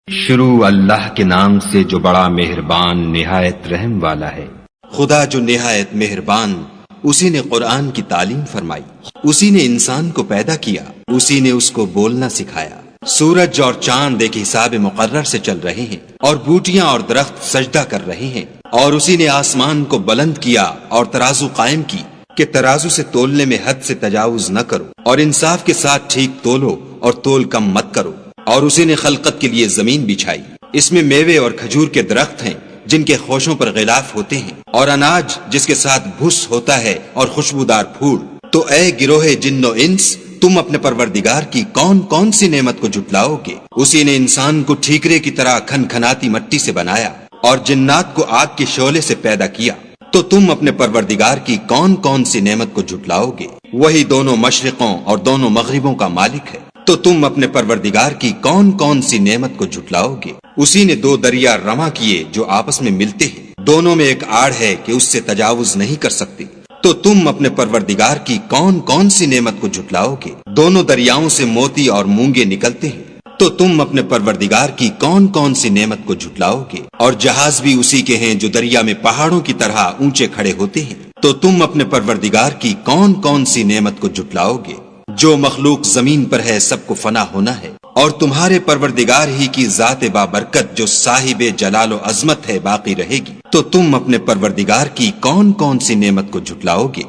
شروع اللہ کے نام سے جو بڑا مہربان نہایت رحم والا ہے۔ خدا جو نہایت مہربان، اسی نے قرآن کی تعلیم فرمائی، اسی نے انسان کو پیدا کیا، اسی نے اس کو بولنا سکھایا۔ سورج اور چاند ایک حساب مقرر سے چل رہے ہیں، اور بوٹیاں اور درخت سجدہ کر رہے ہیں، اور اسی نے آسمان کو بلند کیا اور ترازو قائم کی کہ ترازو سے تولنے میں حد سے تجاوز نہ کرو، اور انصاف کے ساتھ ٹھیک تولو اور تول کم مت کرو۔ اور اسی نے خلقت کے لیے زمین بچھائی، اس میں میوے اور کھجور کے درخت ہیں جن کے خوشوں پر غلاف ہوتے ہیں، اور اناج جس کے ساتھ بھس ہوتا ہے اور خوشبودار پھول۔ تو اے گروہ جن و انس، تم اپنے پروردگار کی کون کون سی نعمت کو جھٹلاؤ گے؟ اسی نے انسان کو ٹھیکرے کی طرح کھنکھناتی مٹی سے بنایا اور جنات کو آگ کے شعلے سے پیدا کیا۔ تو تم اپنے پروردگار کی کون کون سی نعمت کو جھٹلاؤ گے؟ وہی دونوں مشرقوں اور دونوں مغربوں کا مالک ہے۔ تو تم اپنے پروردگار کی کون کون سی نعمت کو جھٹلاؤ گے؟ اسی نے دو دریا رواں کیے جو آپس میں ملتے ہیں، دونوں میں ایک آڑ ہے کہ اس سے تجاوز نہیں کر سکتے۔ تو تم اپنے پروردگار کی کون کون سی نعمت کو جھٹلاؤ گے؟ دونوں دریاؤں سے موتی اور مونگے نکلتے ہیں۔ تو تم اپنے پروردگار کی کون کون سی نعمت کو جھٹلاؤ گے؟ اور جہاز بھی اسی کے ہیں جو دریا میں پہاڑوں کی طرح اونچے کھڑے ہوتے ہیں۔ تو تم اپنے پروردگار کی کون کون سی نعمت کو جھٹلاؤ گے؟ جو مخلوق زمین پر ہے سب کو فنا ہونا ہے، اور تمہارے پروردگار ہی کی ذات بابرکت جو صاحب جلال و عظمت ہے باقی رہے گی۔ تو تم اپنے پروردگار کی کون کون سی نعمت کو جھٹلاؤ گے؟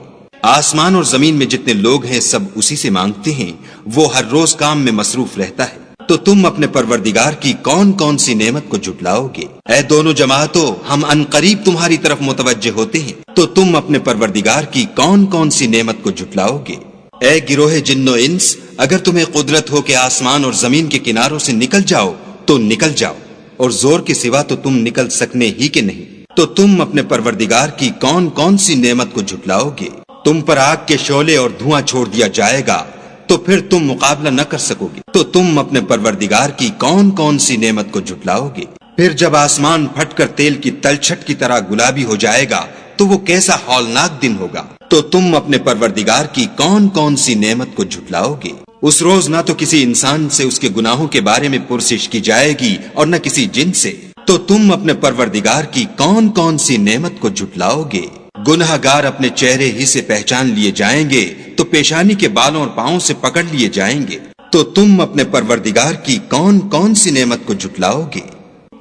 آسمان اور زمین میں جتنے لوگ ہیں سب اسی سے مانگتے ہیں، وہ ہر روز کام میں مصروف رہتا ہے۔ تو تم اپنے پروردگار کی کون کون سی نعمت کو جھٹلاؤ گے؟ اے دونوں جماعتوں، ہم عنقریب تمہاری طرف متوجہ ہوتے ہیں۔ تو تم اپنے پروردگار کی کون کون سی نعمت کو جھٹلاؤ گے؟ اے گروہ جن و انس، اگر تمہیں قدرت ہو کہ آسمان اور زمین کے کناروں سے نکل جاؤ تو نکل جاؤ، اور زور کے سوا تو تم نکل سکنے ہی کے نہیں۔ تو تم اپنے پروردگار کی کون کون سی نعمت کو جھٹلاؤ گے؟ تم پر آگ کے شعلے اور دھواں چھوڑ دیا جائے گا تو پھر تم مقابلہ نہ کر سکو گے۔ تو تم اپنے پروردگار کی کون کون سی نعمت کو جھٹلاؤ گے؟ پھر جب آسمان پھٹ کر تیل کی تلچھٹ کی طرح گلابی ہو جائے گا تو وہ کیسا ہولناک دن ہوگا۔ تو تم اپنے پروردگار کی کون کون سی نعمت کو جھٹلاؤ گے؟ اس روز نہ تو کسی انسان سے اس کے گناہوں کے بارے میں پرسش کی جائے گی اور نہ کسی جن سے۔ تو تم اپنے پروردگار کی کون کون سی نعمت کو جھٹلاؤ گے؟ گنہگار اپنے چہرے ہی سے پہچان لیے جائیں گے تو پیشانی کے بالوں اور پاؤں سے پکڑ لیے جائیں گے۔ تو تم اپنے پروردگار کی کون کون سی نعمت کو جھٹلاؤ گے؟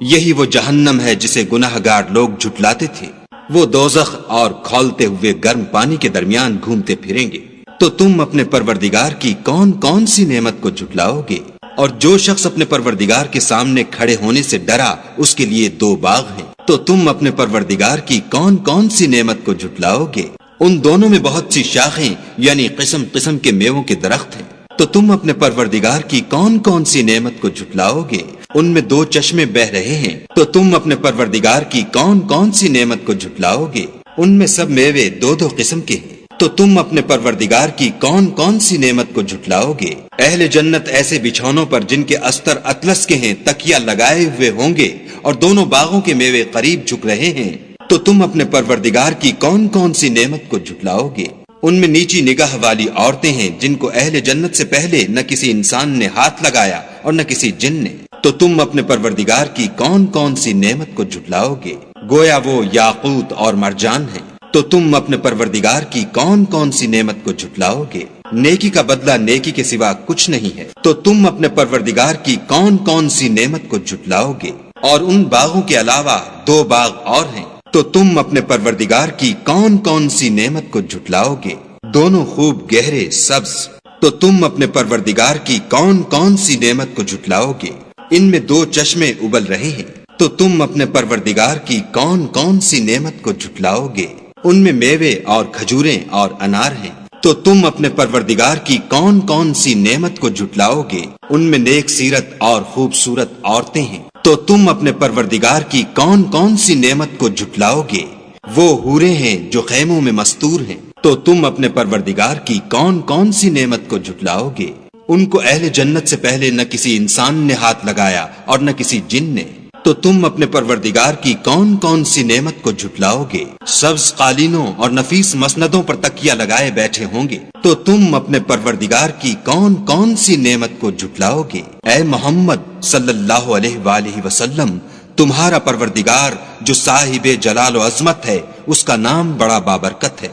یہی وہ جہنم ہے جسے گنہگار لوگ جھٹلاتے تھے، وہ دوزخ اور کھولتے ہوئے گرم پانی کے درمیان گھومتے پھریں گے۔ تو تم اپنے پروردگار کی کون کون سی نعمت کو جھٹلاؤ گے؟ اور جو شخص اپنے پروردگار کے سامنے کھڑے ہونے سے ڈرا اس کے لیے دو باغ ہیں۔ تو تم اپنے پروردگار کی کون کون سی نعمت کو جھٹلاؤ گے؟ ان دونوں میں بہت سی شاخیں یعنی قسم قسم کے میووں کے درخت ہیں۔ تو تم اپنے پروردگار کی کون کون سی نعمت کو جھٹلاؤ گے؟ ان میں دو چشمے بہ رہے ہیں۔ تو تم اپنے پروردگار کی کون کون سی نعمت کو جھٹلاؤ گے؟ ان میں سب میوے دو دو قسم کے ہیں۔ تو تم اپنے پروردگار کی کون کون سی نعمت کو جھٹلاؤ گے؟ اہل جنت ایسے بچھونوں پر جن کے استر اطلس کے ہیں تکیا لگائے ہوئے ہوں گے، اور دونوں باغوں کے میوے قریب جھک رہے ہیں۔ تو تم اپنے پروردگار کی کون کون سی نعمت کو جھٹلاؤ گے؟ ان میں نیچی نگاہ والی عورتیں ہیں جن کو اہل جنت سے پہلے نہ کسی انسان نے ہاتھ لگایا اور نہ کسی جن نے۔ تو تم اپنے پروردگار کی کون کون سی نعمت کو جھٹلاؤ گے؟ گویا وہ یاقوت اور مرجان ہے۔ تو تم اپنے پروردگار کی کون کون سی نعمت کو جھٹلاؤ گے؟ نیکی کا بدلہ نیکی کے سوا کچھ نہیں ہے۔ تو تم اپنے پروردگار کی کون کون سی نعمت کو جھٹلاؤ گے؟ اور ان باغوں کے علاوہ دو باغ اور ہیں۔ تو تم اپنے پروردگار کی کون کون سی نعمت کو جھٹلاؤ گے؟ دونوں خوب گہرے سبز۔ تو تم اپنے پروردگار کی کون کون سی نعمت کو جھٹلاؤ گے؟ ان میں دو چشمے ابل رہے ہیں۔ تو تم اپنے پروردگار کی کون کون سی نعمت کو جھٹلاؤ گے؟ ان میں میوے اور کھجوریں اور انار ہیں۔ تو تم اپنے پروردگار کی کون کون سی نعمت کو جھٹلاؤ گے؟ ان میں نیک سیرت اور خوبصورت عورتیں ہیں۔ تو تم اپنے پروردگار کی کون کون سی نعمت کو جھٹلاؤ گے؟ وہ حوریں ہیں جو خیموں میں مستور ہیں۔ تو تم اپنے پروردگار کی کون کون سی نعمت کو جھٹلاؤ گے؟ ان کو اہل جنت سے پہلے نہ کسی انسان نے ہاتھ لگایا اور نہ کسی جن نے۔ تو تم اپنے پروردگار کی کون کون سی نعمت کو جھٹلاؤ گے؟ سبز قالینوں اور نفیس مسندوں پر تکیہ لگائے بیٹھے ہوں گے، تو تم اپنے پروردگار کی کون کون سی نعمت کو جھٹلاؤ گے؟ اے محمد صلی اللہ علیہ وآلہ وسلم، تمہارا پروردگار جو صاحب جلال و عظمت ہے، اس کا نام بڑا بابرکت ہے۔